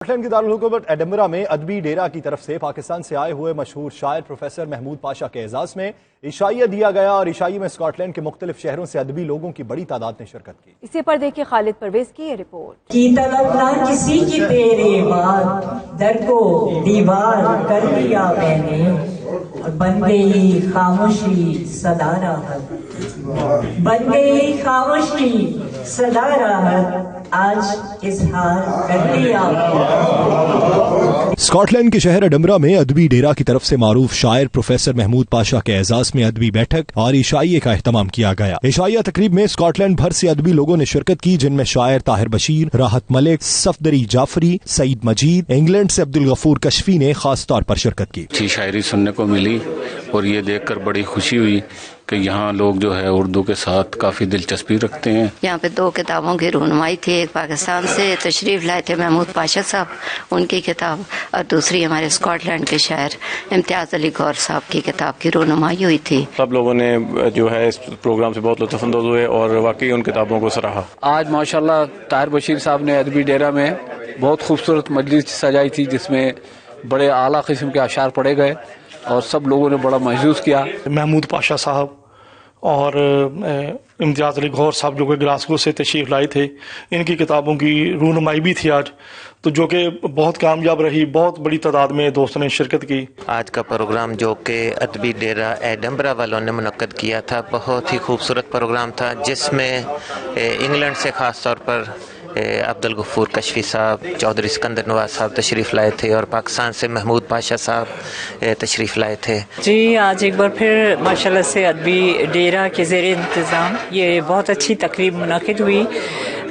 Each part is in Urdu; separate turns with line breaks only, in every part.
اسکاٹ لینڈ کی دارالحکومت ایڈنبرا میں ادبی ڈیرا کی طرف سے پاکستان سے آئے ہوئے مشہور شاعر پروفیسر محمود پاشا کے اعزاز میں عشائیہ دیا گیا اور عشائی میں اسکاٹ لینڈ کے مختلف شہروں سے ادبی لوگوں کی بڑی تعداد نے شرکت کی۔
اسی پر دیکھیں خالد پرویز کی یہ رپورٹ۔
کی طلب نہ کسی کی تیرے بات در کو دیوار کر دیا میں نے، بن گئی خاموشی صدا راحت، بن گئی خاموشی صدا راحت، آج اظہار کر دیا۔
اسکاٹ لینڈ کے شہر ایڈنبرا میں ادبی ڈیرا کی طرف سے معروف شاعر پروفیسر محمود پاشا کے اعزاز میں ادبی بیٹھک اور عشائیے کا اہتمام کیا گیا۔ عشائیہ تقریب میں اسکاٹ لینڈ بھر سے ادبی لوگوں نے شرکت کی، جن میں شاعر طاہر بشیر، راحت ملک، صفدری جعفری، سعید مجید، انگلینڈ سے عبدالغفور کشفی نے خاص طور پر شرکت کی۔
اچھی شاعری سننے کو ملی اور یہ دیکھ کر بڑی خوشی ہوئی کہ یہاں لوگ جو ہے اردو کے ساتھ کافی دلچسپی رکھتے ہیں۔
یہاں پہ 2 کتابوں کی رونمائی تھی، ایک پاکستان سے تشریف لائے تھے محمود پاشا صاحب، ان کی کتاب، اور دوسری ہمارے اسکاٹ لینڈ کے شاعر امتیاز علی گور صاحب کی کتاب کی رونمائی ہوئی تھی۔
سب لوگوں نے جو ہے اس پروگرام سے بہت لطف اندوز ہوئے اور واقعی ان کتابوں کو سراہا۔
آج ماشاءاللہ طاہر بشیر صاحب نے ادبی ڈیرا میں بہت خوبصورت مجلس سجائی تھی، جس میں بڑے اعلیٰ قسم کے اشعار پڑھے گئے اور سب لوگوں نے بڑا محظوظ کیا۔
محمود پاشا صاحب اور امتیاز علی گور صاحب جو کہ گلاسگو سے تشریف لائے تھے، ان کی کتابوں کی رونمائی بھی تھی آج، تو جو کہ بہت کامیاب رہی، بہت بڑی تعداد میں دوستوں نے شرکت کی۔
آج کا پروگرام جو کہ ادبی ڈیرا ایڈنبرا والوں نے منعقد کیا تھا، بہت ہی خوبصورت پروگرام تھا، جس میں انگلینڈ سے خاص طور پر عبدالغفور کشفی صاحب، چودھری سکندر نواز صاحب تشریف لائے تھے اور پاکستان سے محمود پاشا صاحب تشریف لائے تھے۔
جی آج ایک بار پھر ماشاءاللہ سے ادبی ڈیرا کے زیر انتظام یہ بہت اچھی تقریب منعقد ہوئی۔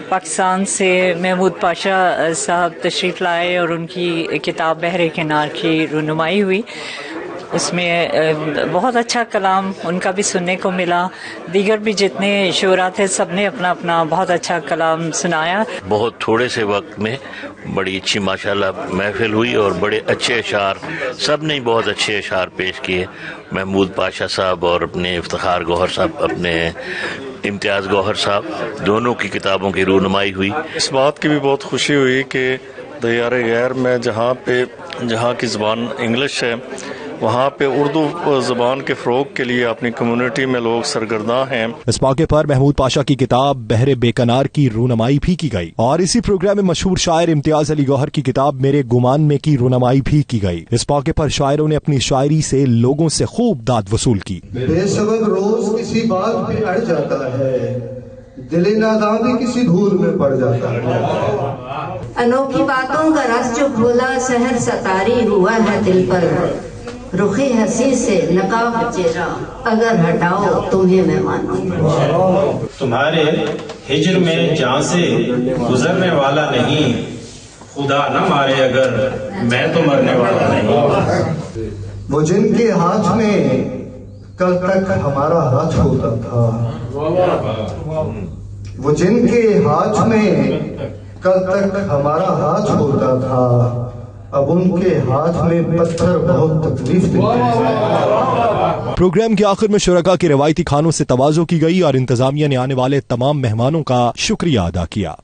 پاکستان سے محمود پاشا صاحب تشریف لائے اور ان کی کتاب بحر کنار کی رونمائی ہوئی۔ اس میں بہت اچھا کلام ان کا بھی سننے کو ملا، دیگر بھی جتنے شعراء تھے سب نے اپنا اپنا بہت اچھا کلام سنایا۔
بہت تھوڑے سے وقت میں بڑی اچھی ماشاءاللہ محفل ہوئی اور بڑے اچھے اشعار، سب نے بہت اچھے اشعار پیش کیے۔ محمود پاشا صاحب اور اپنے افتخار گوہر صاحب، اپنے امتیاز گوہر صاحب، دونوں کی کتابوں کی رونمائی ہوئی۔
اس بات کی بھی بہت خوشی ہوئی کہ دیار غیر میں جہاں کی زبان انگلش ہے، وہاں پہ اردو زبان کے فروغ کے لیے اپنی کمیونٹی میں لوگ سرگرداں ہیں۔
اس موقع پر محمود پاشا کی کتاب بحر بے کنار کی رونمائی بھی کی گئی اور اسی پروگرام میں مشہور شاعر امتیاز علی گوہر کی کتاب میرے گمان میں کی رونمائی بھی کی گئی۔ اس موقع پر شاعروں نے اپنی شاعری سے لوگوں سے خوب داد وصول کی۔
بے سبب روز کسی بات پہ اڑ جاتا ہے، دل ناداں بھی کسی دھول میں پڑ جاتا ہے۔
انوکھی باتوں کا رس جو کھولا سحر ستاری ہوا ہے دل پر، رخی ہنسی سے نقاب چہرہ اگر ہٹاؤ تمہیں میں مانوں۔
تمہارے ہجر میں جہاں سے گزرنے والا نہیں، خدا نہ مارے اگر میں تو مرنے والا نہیں۔
وہ جن کے ہاتھ میں کل تک ہمارا ہاتھ ہوتا تھا، وہ جن کے ہاتھ میں کل تک ہمارا ہاتھ ہوتا تھا، اب ان کے ہاتھ میں پتھر بہت تکلیف دیتے ہیں۔
پروگرام کے آخر میں شرکاء کے روایتی کھانوں سے تواضع کی گئی اور انتظامیہ نے آنے والے تمام مہمانوں کا شکریہ ادا کیا۔